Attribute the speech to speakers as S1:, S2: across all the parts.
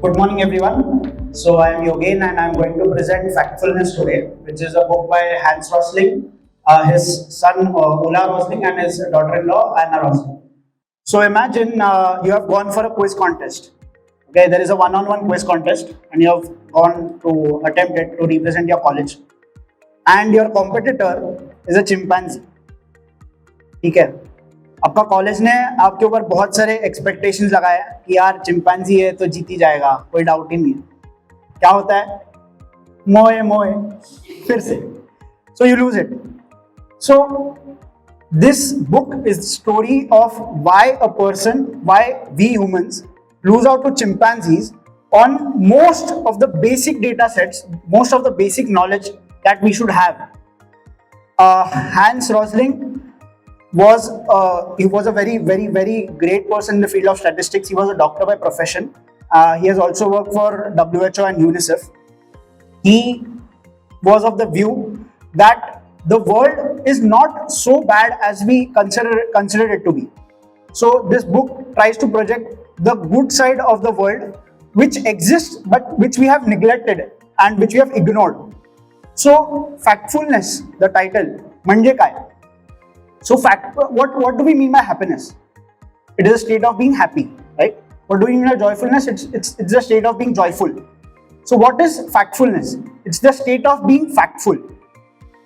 S1: Good morning, everyone. So I am Yogen, and I am going to present Factfulness today, which is a book by Hans Rosling, his son Ola Rosling, and his daughter-in-law Anna Rosling. So imagine you have gone for a quiz contest. Okay, there is a one-on-one quiz contest, and you have gone to attempt it to represent your college, and your competitor is a chimpanzee. ठीक है, आपका college ने आपके ऊपर बहुत सारे expectations लगाए कि यार चिंपैंजी है तो जीत ही जाएगा, कोई डाउट ही नहीं है. क्या होता है? मोए मोए फिर से. So you lose it. So this book is story of why a person, why we humans lose out to chimpanzees on most of the basic data sets, most of the basic knowledge that we should have. Hans Rosling was a very great person in the field of statistics. He was a doctor by profession. He has also worked for WHO and UNICEF. He was of the view that the world is not so bad as we consider it to be. So this book tries to project the good side of the world, which exists but which we have neglected and which we have ignored. So Factfulness, the title, म्हणजे काय? So what do we mean by happiness? It is a state of being happy, right? What do we mean by joyfulness? It's the state of being joyful. So what is factfulness? It's the state of being factful.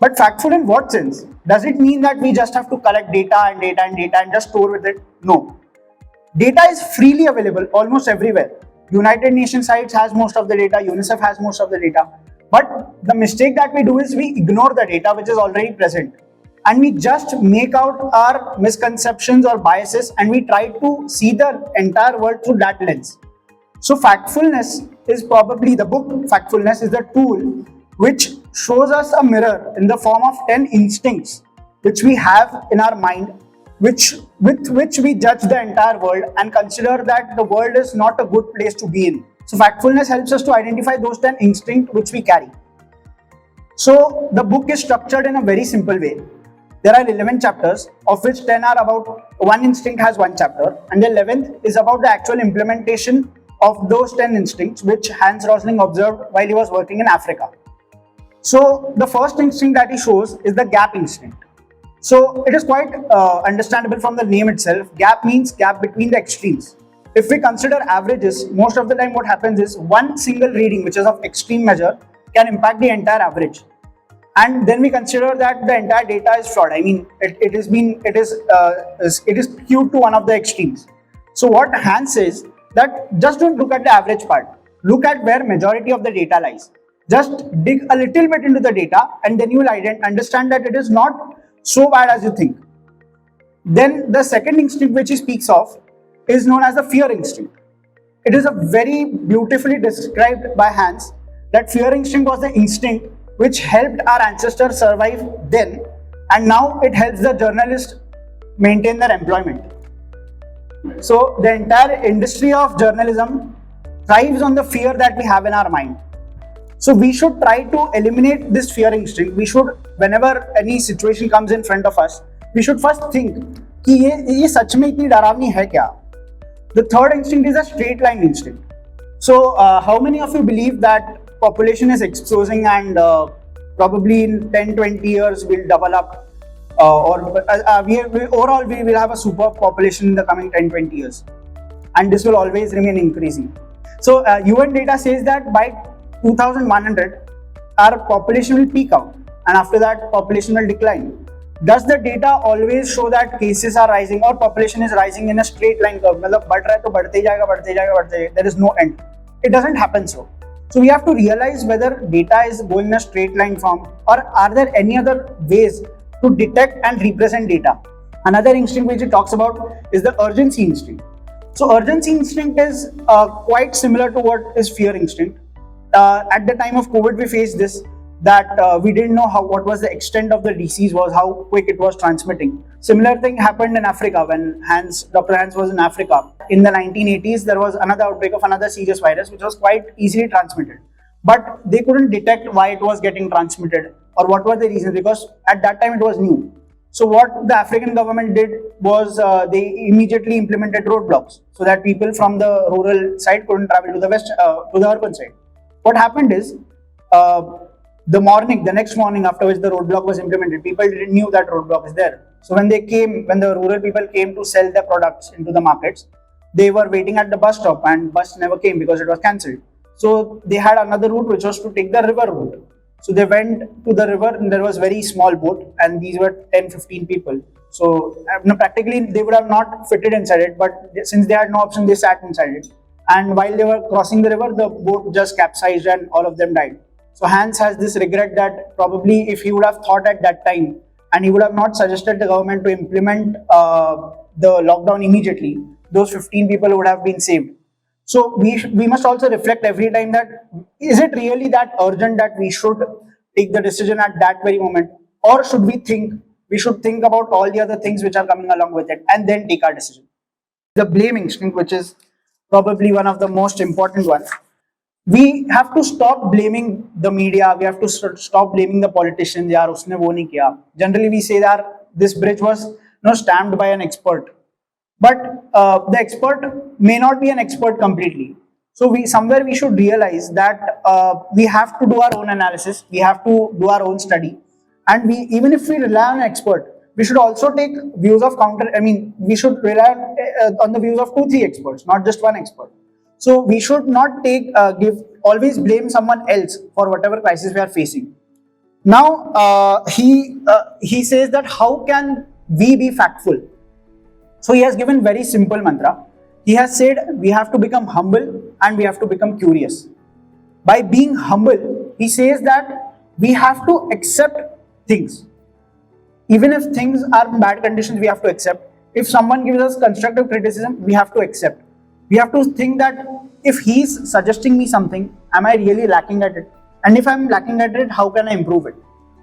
S1: But factful in what sense? Does it mean that we just have to collect data and just store with it? No. Data is freely available almost everywhere. United Nations sites has most of the data, UNICEF has most of the data. But the mistake that we do is we ignore the data which is already present. And we just make out our misconceptions or biases and we try to see the entire world through that lens. So Factfulness is probably, the book Factfulness is the tool which shows us a mirror in the form of 10 instincts which we have in our mind, with which we judge the entire world and consider that the world is not a good place to be in. So Factfulness helps us to identify those 10 instincts which we carry. So the book is structured in a very simple way. There are 11 chapters, of which 10 are about one instinct has one chapter, and the 11th is about the actual implementation of those 10 instincts which Hans Rosling observed while he was working in Africa. So the first instinct that he shows is the gap instinct. So it is quite understandable from the name itself. Gap means gap between the extremes. If we consider averages, most of the time what happens is one single reading which is of extreme measure can impact the entire average. And then we consider that the entire data is flawed. I mean, it is skewed to one of the extremes. So what Hans says that just don't look at the average part. Look at where majority of the data lies. Just dig a little bit into the data and then you will understand that it is not so bad as you think. Then the second instinct which he speaks of is known as the fear instinct. It is a very beautifully described by Hans that fear instinct was the instinct which helped our ancestors survive then, and now it helps the journalists maintain their employment. So the entire industry of journalism thrives on the fear that we have in our mind. So we should try to eliminate this fear instinct. We should, whenever any situation comes in front of us, we should first think कि ये सच में इतनी डरावनी है क्या? The third instinct is a straight line instinct. So how many of you believe that population is exploding and probably in 10-20 years we'll double up overall we will have a super population in the coming 10-20 years, and this will always remain increasing. So UN data says that by 2100 our population will peak out and after that population will decline. Does the data always show that cases are rising or population is rising in a straight line curve? मतलब बढ़ रहा है तो बढ़ते जाएगा, there is no end. It doesn't happen so. So we have to realize whether data is going in a straight line form or are there any other ways to detect and represent data. Another instinct which it talks about is the urgency instinct. So urgency instinct is quite similar to what is fear instinct. At the time of COVID we faced this, that we didn't know what was the extent of the disease was, how quick it was transmitting. Similar thing happened in Africa when Dr. Hans was in Africa. In the 1980s, there was another outbreak of another serious virus which was quite easily transmitted. But they couldn't detect why it was getting transmitted or what were the reasons, because at that time it was new. So what the African government did was they immediately implemented roadblocks so that people from the rural side couldn't travel to the urban side. What happened is, uh, the next morning after which the roadblock was implemented, people didn't knew that roadblock is there. So when the rural people came to sell their products into the markets, they were waiting at the bus stop and bus never came because it was cancelled. So they had another route which was to take the river route. So they went to the river and there was very small boat and these were 10-15 people. So practically they would have not fitted inside it, but since they had no option, they sat inside it. And while they were crossing the river, the boat just capsized and all of them died. So Hans has this regret that probably if he would have thought at that time and he would have not suggested the government to implement the lockdown immediately, those 15 people would have been saved. So we must also reflect every time that is it really that urgent that we should take the decision at that very moment, or should we should think about all the other things which are coming along with it and then take our decision. The blame instinct, which is probably one of the most important ones. We have to stop blaming the media. We have to stop blaming the politicians. Yaar, usne wo nahi kiya. Generally, we say that this bridge was stamped by an expert, but the expert may not be an expert completely. So we should realize that we have to do our own analysis. We have to do our own study, and even if we rely on an expert, we should also take views of we should rely on the views of 2-3 experts, not just one expert. So we should not always blame someone else for whatever crisis we are facing. Now he says that how can we be factful? So he has given very simple mantra. He has said we have to become humble and we have to become curious. By being humble, he says that we have to accept things. Even if things are in bad conditions, we have to accept. If someone gives us constructive criticism, we have to accept. We have to think that if he's suggesting me something, am I really lacking at it? And if I'm lacking at it, how can I improve it?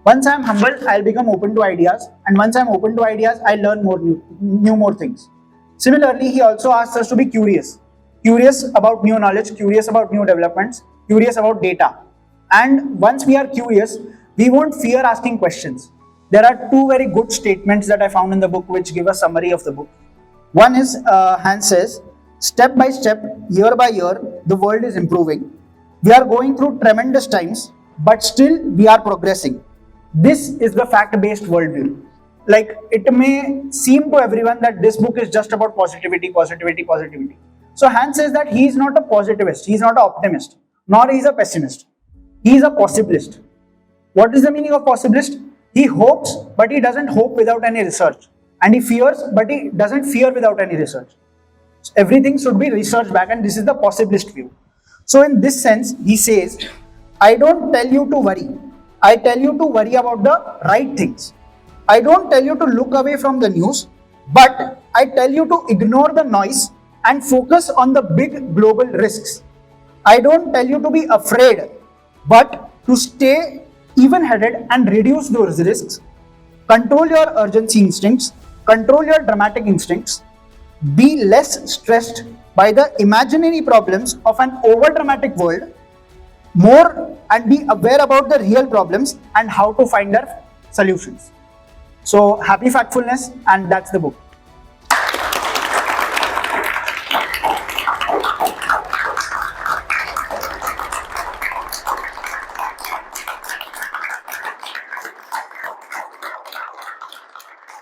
S1: Once I'm humble, I'll become open to ideas. And once I'm open to ideas, I learn more things. Similarly, he also asks us to be curious. Curious about new knowledge, curious about new developments, curious about data. And once we are curious, we won't fear asking questions. There are 2 very good statements that I found in the book which give a summary of the book. One is, Hans says, step by step, year by year, the world is improving. We are going through tremendous times, but still we are progressing. This is the fact-based worldview. Like, it may seem to everyone that this book is just about positivity. So Hans says that he is not a positivist, he is not an optimist, nor he is a pessimist. He is a possibilist. What is the meaning of possibilist? He hopes, but he doesn't hope without any research. And he fears, but he doesn't fear without any research. So everything should be researched back, and this is the possibilist view. So in this sense, he says, I don't tell you to worry. I tell you to worry about the right things. I don't tell you to look away from the news, but I tell you to ignore the noise and focus on the big global risks. I don't tell you to be afraid, but to stay even-headed and reduce those risks. Control your urgency instincts, control your dramatic instincts, be less stressed by the imaginary problems of an over-dramatic world, more and be aware about the real problems and how to find their solutions. So happy factfulness, and that's the book.